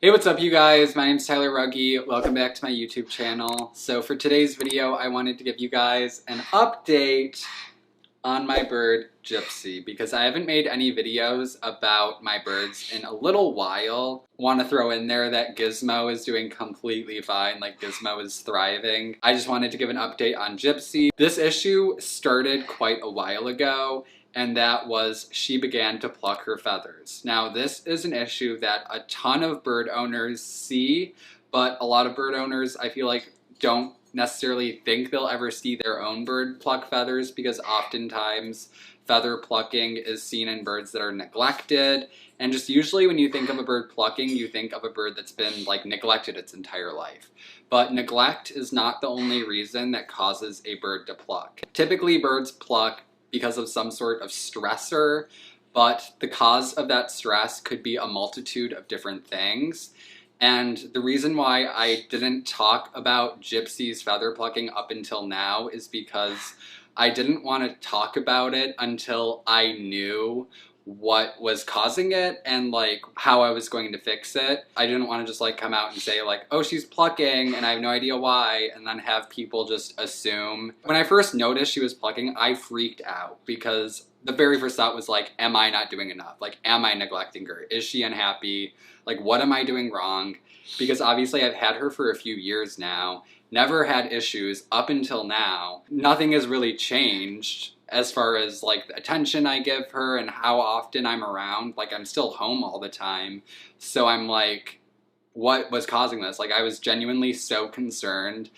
Hey, what's up you guys? My name's Tyler Rugge. Welcome back to my YouTube channel. So for today's video, I wanted to give you guys an update on my bird, Gypsy, because I haven't made any videos about my birds in a little while. Want to throw in there that Gizmo is doing completely fine, like Gizmo is thriving. I just wanted to give an update on Gypsy. This issue started quite a while ago, and that was she began to pluck her feathers. Now this is an issue that a ton of bird owners see, but a lot of bird owners I feel like don't necessarily think they'll ever see their own bird pluck feathers, because oftentimes feather plucking is seen in birds that are neglected, and just usually when you think of a bird plucking, you think of a bird that's been like neglected its entire life. But neglect is not the only reason that causes a bird to pluck. Typically birds pluck because of some sort of stressor, but the cause of that stress could be a multitude of different things. And the reason why I didn't talk about Gypsy's feather plucking up until now is because I didn't want to talk about it until I knew what was causing it and like how I was going to fix it. I didn't want to just like come out and say like, oh, she's plucking and I have no idea why, and then have people just assume. When I first noticed she was plucking, I freaked out because the very first thought was like, am I not doing enough? Like, am I neglecting her? Is she unhappy? Like, what am I doing wrong? Because obviously I've had her for a few years now, never had issues up until now. Nothing has really changed as far as like the attention I give her and how often I'm around. Like, I'm still home all the time. So I'm like, what was causing this? Like, I was genuinely so concerned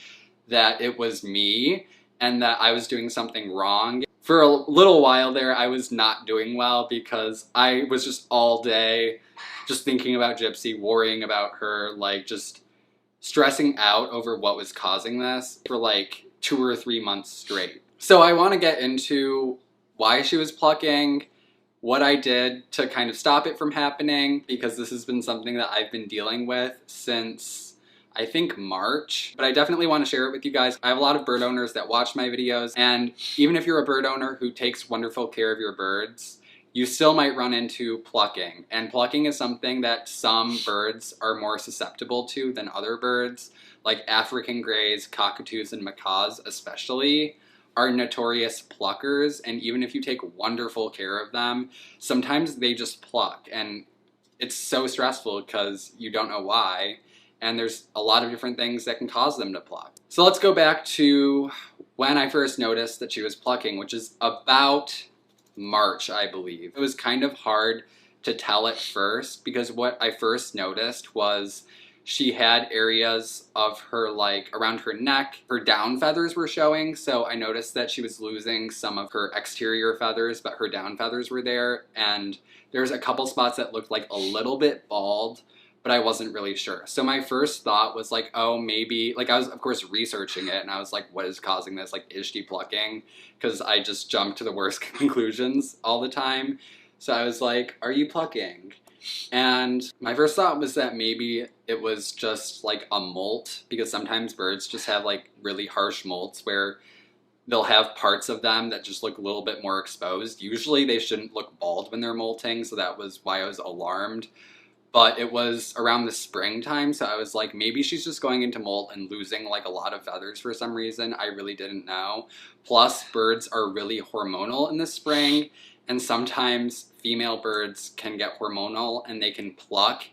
that it was me and that I was doing something wrong. For a little while there, I was not doing well because I was just all day just thinking about Gypsy, worrying about her, like just stressing out over what was causing this for like 2 or 3 months straight. So I want to get into why she was plucking, what I did to kind of stop it from happening, because this has been something that I've been dealing with since I think March, but I definitely want to share it with you guys. I have a lot of bird owners that watch my videos, and even if you're a bird owner who takes wonderful care of your birds, you still might run into plucking. And plucking is something that some birds are more susceptible to than other birds, like African greys, cockatoos, and macaws especially are notorious pluckers, and even if you take wonderful care of them, sometimes they just pluck, and it's so stressful because you don't know why. And there's a lot of different things that can cause them to pluck. So let's go back to when I first noticed that she was plucking, which is about March, I believe. It was kind of hard to tell at first because what I first noticed was she had areas of her, like around her neck, her down feathers were showing. So I noticed that she was losing some of her exterior feathers, but her down feathers were there. And there's a couple spots that looked like a little bit bald, but I wasn't really sure. So my first thought was like, oh, maybe, like I was of course researching it and I was like, what is causing this? Like, is she plucking? Because I just jumped to the worst conclusions all the time. So I was like, are you plucking? And my first thought was that maybe it was just like a molt, because sometimes birds just have like really harsh molts where they'll have parts of them that just look a little bit more exposed. Usually they shouldn't look bald when they're molting, so that was why I was alarmed. But it was around the springtime, so I was like, maybe she's just going into molt and losing like a lot of feathers for some reason. I really didn't know. Plus, birds are really hormonal in the spring, and sometimes female birds can get hormonal and they can pluck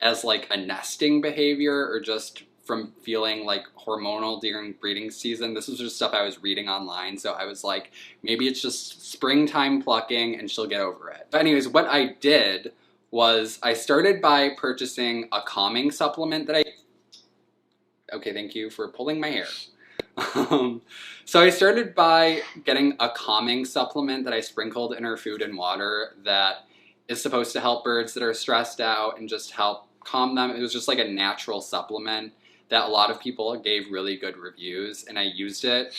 as like a nesting behavior or just from feeling like hormonal during breeding season. This was just stuff I was reading online, so I was like, maybe it's just springtime plucking and she'll get over it. But anyways, what I did was I started by purchasing a calming supplement that okay, thank you for pulling my hair. So I started by getting a calming supplement that I sprinkled in her food and water that is supposed to help birds that are stressed out and just help calm them. It was just like a natural supplement that a lot of people gave really good reviews, and I used it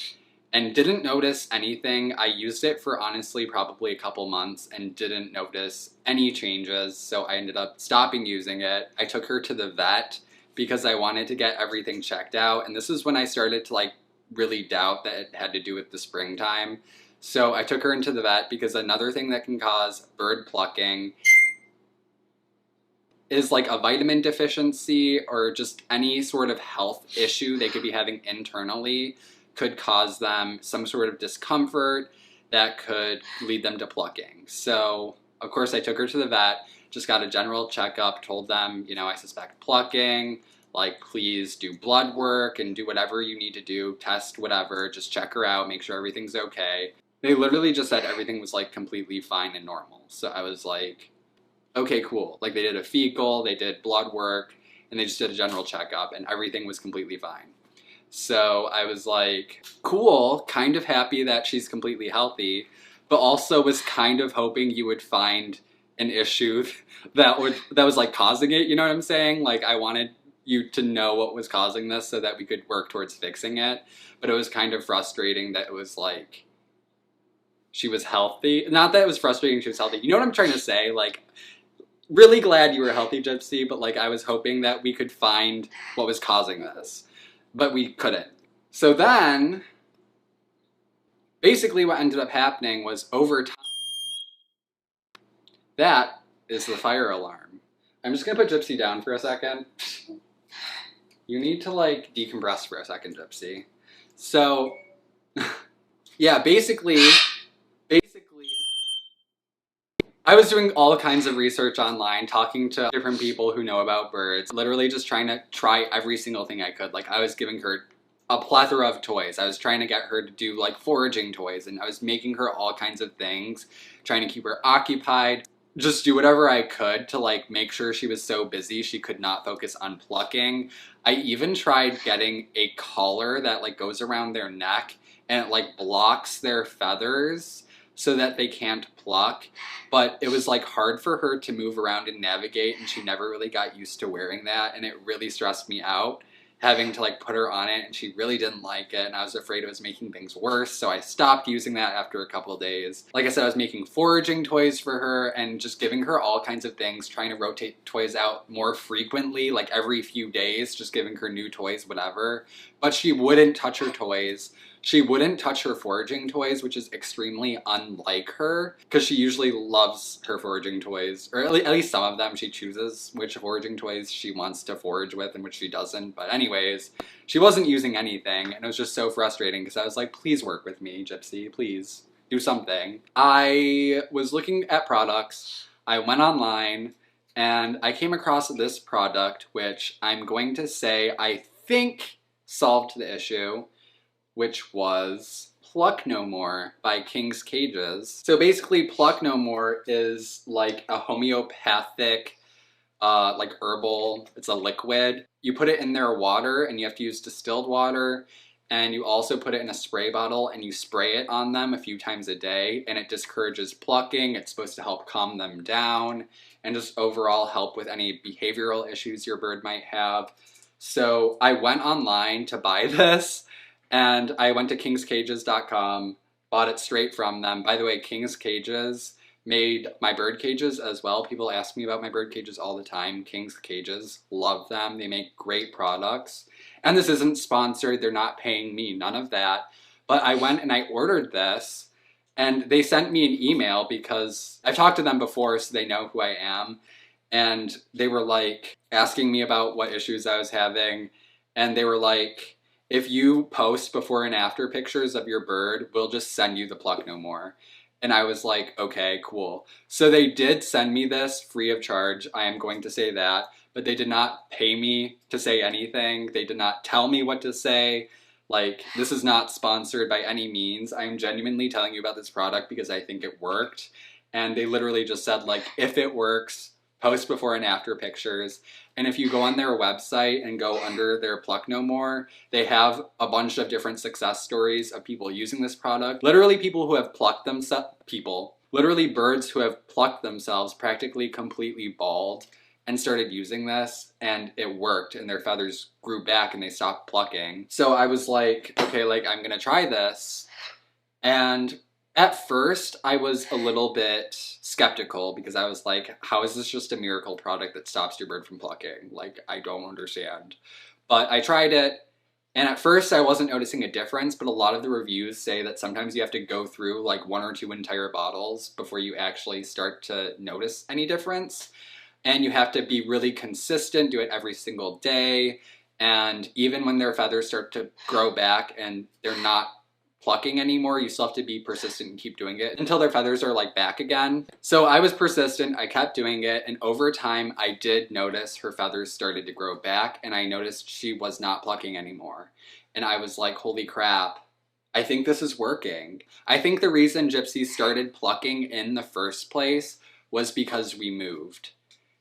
and didn't notice anything. I used it for honestly probably a couple months and didn't notice any changes, so I ended up stopping using it. I took her to the vet because I wanted to get everything checked out, and this is when I started to like really doubt that it had to do with the springtime. So I took her into the vet because another thing that can cause bird plucking is like a vitamin deficiency or just any sort of health issue they could be having internally could cause them some sort of discomfort that could lead them to plucking. So, of course, I took her to the vet, just got a general checkup, told them, you know, I suspect plucking, like, please do blood work and do whatever you need to do, test whatever, just check her out, make sure everything's okay. They literally just said everything was, like, completely fine and normal. So I was like, okay, cool. Like, they did a fecal, they did blood work, and they just did a general checkup, and everything was completely fine. So I was like, cool, kind of happy that she's completely healthy, but also was kind of hoping you would find an issue that was like causing it, you know what I'm saying? Like, I wanted you to know what was causing this so that we could work towards fixing it. But it was kind of frustrating that it was like she was healthy. Not that it was frustrating she was healthy. You know what I'm trying to say? Like, really glad you were healthy, Gypsy, but like I was hoping that we could find what was causing this. But we couldn't. So then, basically what ended up happening was over time, that is the fire alarm. I'm just gonna put Gypsy down for a second. You need to like decompress for a second, Gypsy. So, yeah, basically, I was doing all kinds of research online, talking to different people who know about birds, literally just trying to try every single thing I could. Like, I was giving her a plethora of toys. I was trying to get her to do like foraging toys, and I was making her all kinds of things, trying to keep her occupied, just do whatever I could to like make sure she was so busy she could not focus on plucking. I even tried getting a collar that like goes around their neck and it like blocks their feathers so that they can't pluck, but it was like hard for her to move around and navigate, and she never really got used to wearing that, and it really stressed me out having to like put her on it, and she really didn't like it, and I was afraid it was making things worse, so I stopped using that after a couple of days. Like I said, I was making foraging toys for her and just giving her all kinds of things, trying to rotate toys out more frequently, like every few days, just giving her new toys, whatever, but she wouldn't touch her toys. She wouldn't touch her foraging toys, which is extremely unlike her, because she usually loves her foraging toys, or at least some of them. She chooses which foraging toys she wants to forage with and which she doesn't. But anyways, she wasn't using anything, and it was just so frustrating because I was like, please work with me, Gypsy, please do something. I was looking at products, I went online, and I came across this product, which I'm going to say I think solved the issue, which was Pluck No More by CAGES. So basically, Pluck No More is like a homeopathic, like herbal, it's a liquid. You put it in their water and you have to use distilled water, and you also put it in a spray bottle and you spray it on them a few times a day, and it discourages plucking. It's supposed to help calm them down and just overall help with any behavioral issues your bird might have. So I went online to buy this, and I went to kingscages.com, bought it straight from them. By the way, King's Cages made my bird cages as well. People ask me about my bird cages all the time. King's Cages, love them. They make great products. And this isn't sponsored. They're not paying me, none of that. But I went and I ordered this, and they sent me an email because I've talked to them before, so they know who I am. And they were like asking me about what issues I was having. And they were like, if you post before and after pictures of your bird, we'll just send you the Pluck No More. And I was like, okay, cool. So they did send me this free of charge. I am going to say that, but they did not pay me to say anything. They did not tell me what to say. Like, this is not sponsored by any means. I am genuinely telling you about this product because I think it worked. And they literally just said, like, if it works, post before and after pictures. And if you go on their website and go under their Pluck No More, they have a bunch of different success stories of people using this product. Literally people who have plucked themselves, literally birds who have plucked themselves practically completely bald and started using this, and it worked, and their feathers grew back and they stopped plucking. So I was like, okay, like I'm gonna try this. And at first, I was a little bit skeptical because I was like, how is this just a miracle product that stops your bird from plucking? Like, I don't understand. But I tried it, and at first I wasn't noticing a difference, but a lot of the reviews say that sometimes you have to go through like 1 or 2 entire bottles before you actually start to notice any difference. And you have to be really consistent, do it every single day. And even when their feathers start to grow back and they're not plucking anymore, you still have to be persistent and keep doing it until their feathers are like back again. So I was persistent, I kept doing it, and over time I did notice her feathers started to grow back, and I noticed she was not plucking anymore. And I was like, holy crap, I think this is working. I think the reason Gypsy started plucking in the first place was because we moved.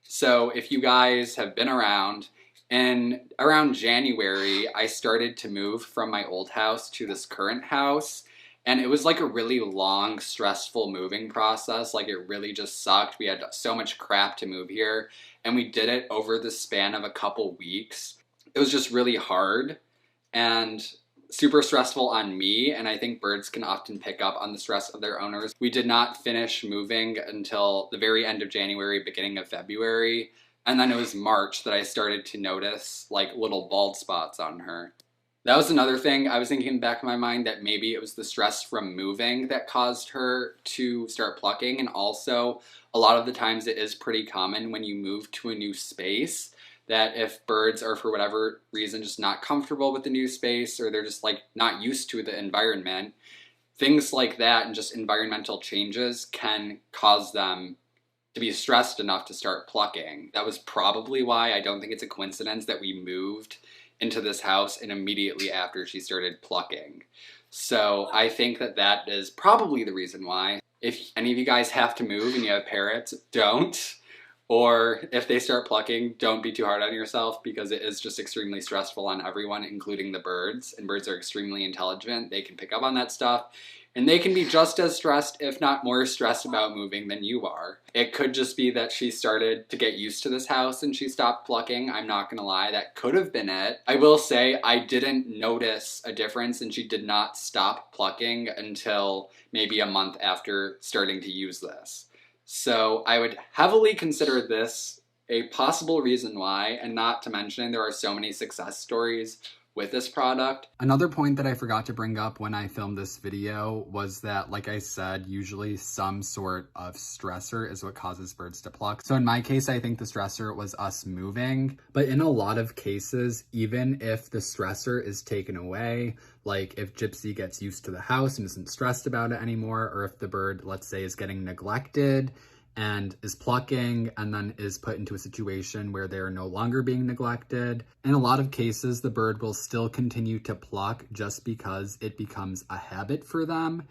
So if you guys have been around, and around January, I started to move from my old house to this current house. And it was like a really long, stressful moving process. Like it really just sucked. We had so much crap to move here. And we did it over the span of a couple weeks. It was just really hard and super stressful on me. And I think birds can often pick up on the stress of their owners. We did not finish moving until the very end of January, beginning of February. And then it was March that I started to notice like little bald spots on her. That was another thing I was thinking in the back of my mind, that maybe it was the stress from moving that caused her to start plucking. And also a lot of the times it is pretty common when you move to a new space that if birds are for whatever reason just not comfortable with the new space, or they're just like not used to the environment, things like that and just environmental changes can cause them to be stressed enough to start plucking. That was probably why. I don't think it's a coincidence that we moved into this house and immediately after she started plucking. So I think that that is probably the reason why. If any of you guys have to move and you have parrots, don't. Or if they start plucking, don't be too hard on yourself, because it is just extremely stressful on everyone, including the birds. And birds are extremely intelligent. They can pick up on that stuff. And they can be just as stressed, if not more stressed about moving than you are. It could just be that she started to get used to this house and she stopped plucking. I'm not gonna lie, that could have been it. I will say I didn't notice a difference, and she did not stop plucking until maybe a month after starting to use this. So I would heavily consider this a possible reason why, and not to mention there are so many success stories with this product. Another point that I forgot to bring up when I filmed this video was that, like I said, usually some sort of stressor is what causes birds to pluck. So in my case, I think the stressor was us moving, but in a lot of cases, even if the stressor is taken away, like if Gypsy gets used to the house and isn't stressed about it anymore, or if the bird, let's say, is getting neglected and is plucking and then is put into a situation where they are no longer being neglected. In a lot of cases, the bird will still continue to pluck just because it becomes a habit for them.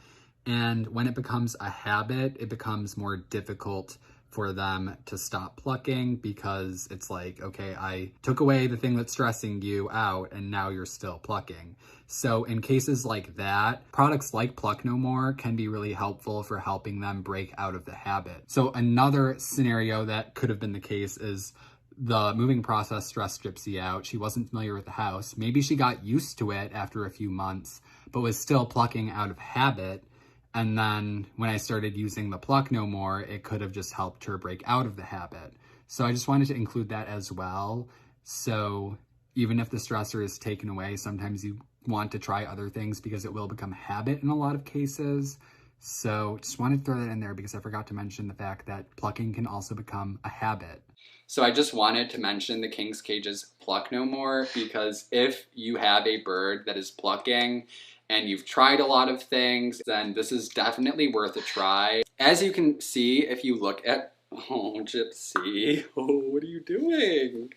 And when it becomes a habit, it becomes more difficult for them to stop plucking, because it's like, okay, I took away the thing that's stressing you out and now you're still plucking. So in cases like that, products like Pluck No More can be really helpful for helping them break out of the habit. So another scenario that could have been the case is the moving process stressed Gypsy out. She wasn't familiar with the house. Maybe she got used to it after a few months, but was still plucking out of habit. And then when I started using the Pluck No More, it could have just helped her break out of the habit. So I just wanted to include that as well. So even if the stressor is taken away, sometimes you want to try other things because it will become habit in a lot of cases. So just wanted to throw that in there because I forgot to mention the fact that plucking can also become a habit. So I just wanted to mention the King's Cages Pluck No More, because if you have a bird that is plucking and you've tried a lot of things, then this is definitely worth a try. As you can see, if you look at, oh, Gypsy, oh, what are you doing?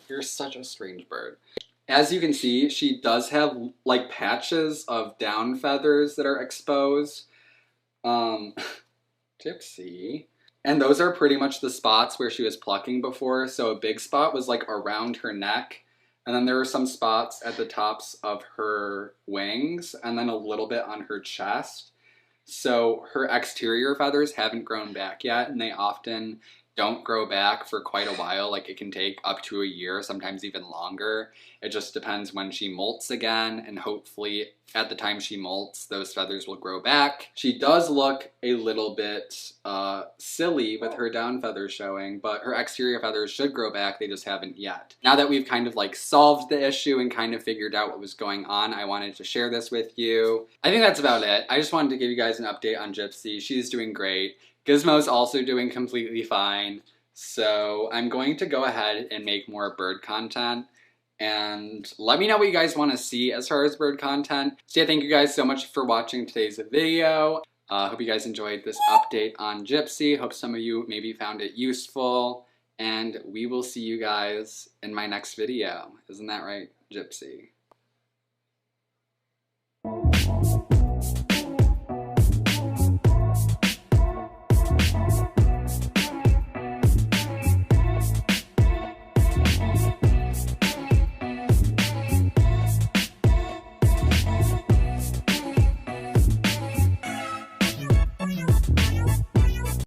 You're such a strange bird. As you can see, she does have like patches of down feathers that are exposed. Gypsy. And those are pretty much the spots where she was plucking before. So a big spot was like around her neck. And then there were some spots at the tops of her wings, and then a little bit on her chest. So her exterior feathers haven't grown back yet, and they often don't grow back for quite a while. Like it can take up to a year, sometimes even longer. It just depends when she molts again, and hopefully at the time she molts, those feathers will grow back. She does look a little bit silly with her down feathers showing, but her exterior feathers should grow back, they just haven't yet. Now that we've kind of like solved the issue and kind of figured out what was going on, I wanted to share this with you. I think that's about it. I just wanted to give you guys an update on Gypsy. She's doing great. Gizmo's also doing completely fine. So I'm going to go ahead and make more bird content. And let me know what you guys want to see as far as bird content. So yeah, thank you guys so much for watching today's video. Hope you guys enjoyed this update on Gypsy. Hope some of you maybe found it useful. And we will see you guys in my next video. Isn't that right, Gypsy?